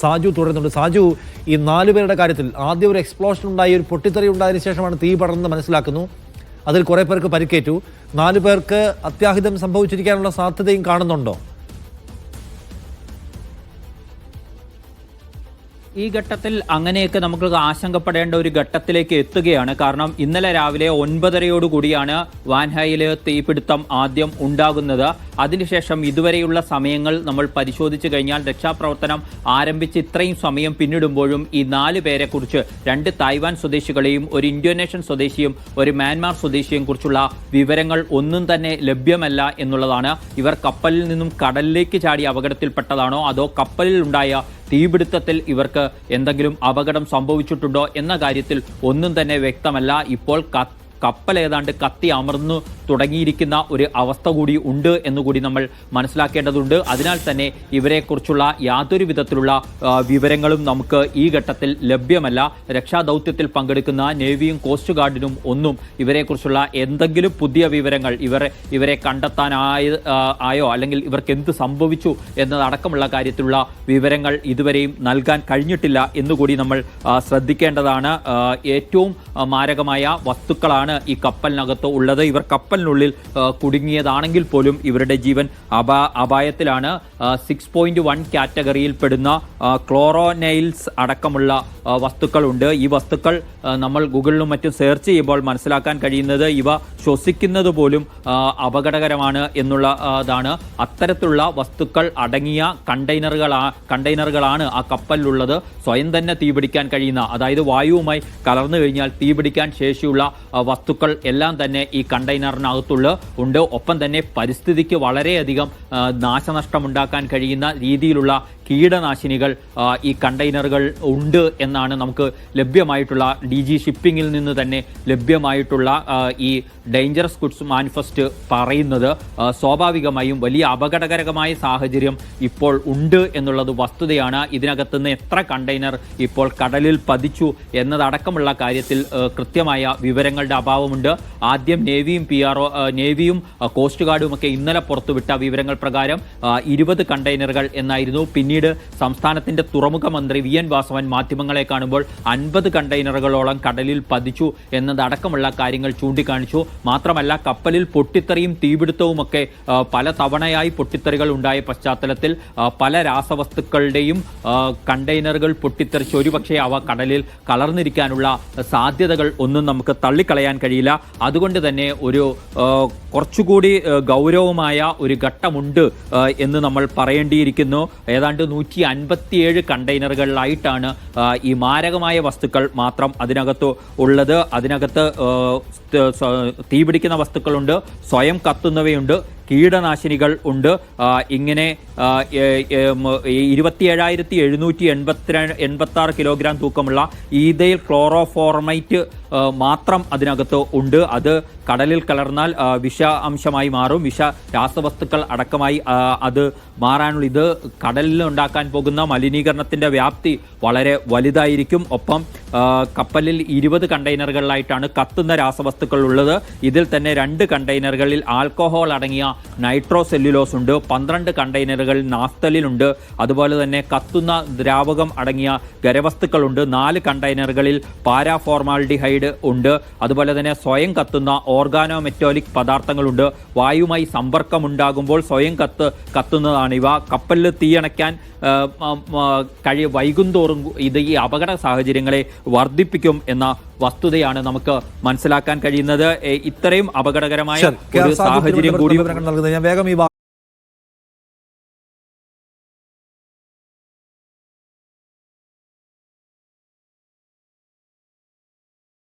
സാജു തുടരുന്നുണ്ട്. സാജു, ഈ 4 പേരുടെ കാര്യത്തിൽ ആദ്യം ഒരു എക്സ്പ്ലോഷൻ ഉണ്ടായി, ഒരു പൊട്ടിത്തെറി ഉണ്ടായതിനു ശേഷമാണ് തീ പടർന്ന് മനസ്സിലാക്കുന്നു. അതിൽ കുറേ പേർക്ക് പരിക്കേറ്റു. 4 പേർക്ക് അത്യാഹിതം സംഭവിച്ചിരിക്കാനുള്ള സാധ്യതയും കാണുന്നുണ്ടോ? ഈ ഘട്ടത്തിൽ അങ്ങനെയൊക്കെ നമുക്ക് ആശങ്കപ്പെടേണ്ട ഒരു ഘട്ടത്തിലേക്ക് എത്തുകയാണ്. കാരണം ഇന്നലെ രാവിലെ 9:30 വാൻഹായിൽ തീപിടുത്തം ആദ്യം ഉണ്ടാകുന്നത്. അതിനുശേഷം ഇതുവരെയുള്ള സമയങ്ങൾ നമ്മൾ പരിശോധിച്ചു കഴിഞ്ഞാൽ രക്ഷാപ്രവർത്തനം ആരംഭിച്ച് ഇത്രയും സമയം പിന്നിടുമ്പോഴും ഈ 4 പേരെ കുറിച്ച് 2 തായ്വാൻ സ്വദേശികളെയും ഒരു ഇന്തോനേഷ്യൻ സ്വദേശിയും ഒരു മ്യാൻമാർ സ്വദേശിയെയും കുറിച്ചുള്ള വിവരങ്ങൾ ഒന്നും തന്നെ ലഭ്യമല്ല എന്നുള്ളതാണ്. ഇവർ കപ്പലിൽ നിന്നും കടലിലേക്ക് ചാടി അപകടത്തിൽപ്പെട്ടതാണോ അതോ കപ്പലിൽ ഉണ്ടായ തീപിടുത്തത്തിൽ ഇവർക്ക് എന്തെങ്കിലും അപകടം സംഭവിച്ചിട്ടുണ്ടോ എന്ന കാര്യത്തിൽ ഒന്നും തന്നെ വ്യക്തമല്ല. ഇപ്പോൾ കപ്പൽ ഏതാണ്ട് കത്തി അമർന്നു തുടങ്ങിയിരിക്കുന്ന ഒരു അവസ്ഥ കൂടി ഉണ്ട് എന്നുകൂടി നമ്മൾ മനസ്സിലാക്കേണ്ടതുണ്ട്. അതിനാൽ തന്നെ ഇവരെക്കുറിച്ചുള്ള യാതൊരു വിധത്തിലുള്ള വിവരങ്ങളും നമുക്ക് ഈ ഘട്ടത്തിൽ ലഭ്യമല്ല. രക്ഷാദൗത്യത്തിൽ പങ്കെടുക്കുന്ന നേവിയും കോസ്റ്റ് ഗാർഡിനും ഒന്നും ഇവരെക്കുറിച്ചുള്ള എന്തെങ്കിലും പുതിയ വിവരങ്ങൾ ഇവരെ കണ്ടെത്താനായോ അല്ലെങ്കിൽ ഇവർക്ക് എന്ത് സംഭവിച്ചു എന്നതടക്കമുള്ള കാര്യത്തിലുള്ള വിവരങ്ങൾ ഇതുവരെയും നൽകാൻ കഴിഞ്ഞിട്ടില്ല എന്നുകൂടി നമ്മൾ ശ്രദ്ധിക്കേണ്ടതാണ്. ഏറ്റവും മാരകമായ വസ്തുക്കളാണ് ഈ കപ്പലിനകത്ത് ഉള്ളത്. ഇവർ കപ്പലിനുള്ളിൽ കുടുങ്ങിയതാണെങ്കിൽ പോലും ഇവരുടെ ജീവൻ അപായത്തിലാണ്. 6.1 കാറ്റഗറിയിൽ പെടുന്ന ക്ലോറോനൈൽസ് അടക്കമുള്ള വസ്തുക്കളുണ്ട്. ഈ വസ്തുക്കൾ നമ്മൾ ഗൂഗിളിലും മറ്റും സെർച്ച് ചെയ്യുമ്പോൾ മനസ്സിലാക്കാൻ കഴിയുന്നത് ഇവ ശ്വസിക്കുന്നത് പോലും അപകടകരമാണ് എന്നുള്ളതാണ്. അത്തരത്തിലുള്ള വസ്തുക്കൾ അടങ്ങിയ കണ്ടെയ്നറുകളാണ് ആ കപ്പലിലുള്ളത്. സ്വയം തന്നെ തീപിടിക്കാൻ കഴിയുന്ന, അതായത് വായുവുമായി കലർന്നു കഴിഞ്ഞാൽ തീപിടിക്കാൻ ശേഷിയുള്ള വസ്തുക്കൾ എല്ലാം തന്നെ ഈ കണ്ടെയ്നറിനകത്തുണ്ട്. ഒപ്പം തന്നെ പരിസ്ഥിതിക്ക് വളരെയധികം നാശനഷ്ടമുണ്ടാക്കാൻ കഴിയുന്ന രീതിയിലുള്ള കീടനാശിനികൾ ഈ കണ്ടെയ്നറുകൾ ഉണ്ട് എന്നാണ് നമുക്ക് ലഭ്യമായിട്ടുള്ള DG ഷിപ്പിങ്ങിൽ നിന്ന് തന്നെ ലഭ്യമായിട്ടുള്ള ഈ ഡേഞ്ചറസ് ഗുഡ്സ് മാനിഫെസ്റ്റ് പറയുന്നത്. സ്വാഭാവികമായും വലിയ അപകടകരമായ സാഹചര്യം ഇപ്പോൾ ഉണ്ട് എന്നുള്ളത് വസ്തുതയാണ്. ഇതിനകത്തുനിന്ന് എത്ര കണ്ടെയ്നർ ഇപ്പോൾ കടലിൽ പതിച്ചു എന്നതടക്കമുള്ള കാര്യത്തിൽ കൃത്യമായ വിവരങ്ങളുടെ അഭാവമുണ്ട്. ആദ്യം നേവിയും കോസ്റ്റ് ഗാർഡും ഒക്കെ ഇന്നലെ പുറത്തുവിട്ട വിവരങ്ങൾ പ്രകാരം 20 കണ്ടെയ്നറുകൾ എന്നായിരുന്നു. പിന്നീട് സംസ്ഥാനത്തിന്റെ തുറമുഖ മന്ത്രി VN വാസവൻ മാധ്യമങ്ങളെ കാണുമ്പോൾ 50 കണ്ടെയ്നറുകളോളം കടലിൽ പതിച്ചു എന്നതടക്കമുള്ള കാര്യങ്ങൾ ചൂണ്ടിക്കാണിച്ചു. മാത്രമല്ല കപ്പലിൽ പൊട്ടിത്തെറിയും തീപിടുത്തവുമൊക്കെ പല തവണയായി പൊട്ടിത്തെറികൾ ഉണ്ടായ പശ്ചാത്തലത്തിൽ പല രാസവസ്തുക്കളുടെയും കണ്ടെയ്നറുകൾ പൊട്ടിത്തെറിച്ച് ഒരുപക്ഷെ അവ കടലിൽ കലർന്നിരിക്കാനുള്ള സാധ്യതകൾ ഒന്നും നമുക്ക് തള്ളിക്കളയാൻ കഴിയില്ല. അതുകൊണ്ട് തന്നെ ഒരു കുറച്ചുകൂടി ഗൗരവമായ ഒരു ഘട്ടമുണ്ട് എന്ന് നമ്മൾ പറയേണ്ടിയിരിക്കുന്നു. ഏതാണ്ട് 157 കണ്ടെയ്നറുകളിലായിട്ടാണ് ഈ മാരകമായ വസ്തുക്കൾ മാത്രം അതിനകത്ത് ഉള്ളത്. അതിനകത്ത് തീപിടിക്കുന്ന വസ്തുക്കളുണ്ട്, സ്വയം കത്തുന്നവയുണ്ട്, കീടനാശിനികൾ ഉണ്ട്. ഇങ്ങനെ 27,786 കിലോഗ്രാം തൂക്കമുള്ള ഈഥൈൽ ക്ലോറോഫോർമൈറ്റ് മാത്രം അതിനകത്ത് ഉണ്ട്. അത് കടലിൽ കലർന്നാൽ വിഷ അംശമായി മാറും. വിഷ രാസവസ്തുക്കൾ അടക്കമായി അത് മാറാനുള്ള ഇത് കടലിൽ ഉണ്ടാക്കാൻ പോകുന്ന മലിനീകരണത്തിൻ്റെ വ്യാപ്തി വളരെ വലുതായിരിക്കും. ഒപ്പം കപ്പലിൽ 20 കണ്ടെയ്നറുകളിലായിട്ടാണ് കത്തുന്ന രാസവസ്തുക്കൾ ഉള്ളത്. ഇതിൽ തന്നെ 2 കണ്ടെയ്നറുകളിൽ ആൽക്കഹോൾ അടങ്ങിയ നൈട്രോസെല്ലുലോസ് ഉണ്ട്. 12 കണ്ടെയ്നറുകളിൽ നാഫ്തലിനുണ്ട്. അതുപോലെ തന്നെ കത്തുന്ന ദ്രാവകം അടങ്ങിയ ഖരവസ്തുക്കളുണ്ട്. 4 കണ്ടെയ്നറുകളിൽ പാരാഫോർമാൽഡിഹൈഡ് ഉണ്ട്. അതുപോലെ തന്നെ സ്വയം കത്തുന്ന ഓർഗാനോ മെറ്റോലിക് പദാർത്ഥങ്ങളുണ്ട്. വായുമായി സമ്പർക്കമുണ്ടാകുമ്പോൾ സ്വയം കത്തുന്നതാണിവ. കപ്പലിൽ തീയണയ്ക്കാൻ വൈകുന്തോറും ഇത് ഈ അപകട സാഹചര്യങ്ങളെ വർദ്ധിപ്പിക്കും എന്ന വസ്തുതയാണ് നമുക്ക് മനസ്സിലാക്കാൻ കഴിയുന്നത്. ഇത്രയും അപകടകരമായ ഒരു സാഹചര്യം കൂടി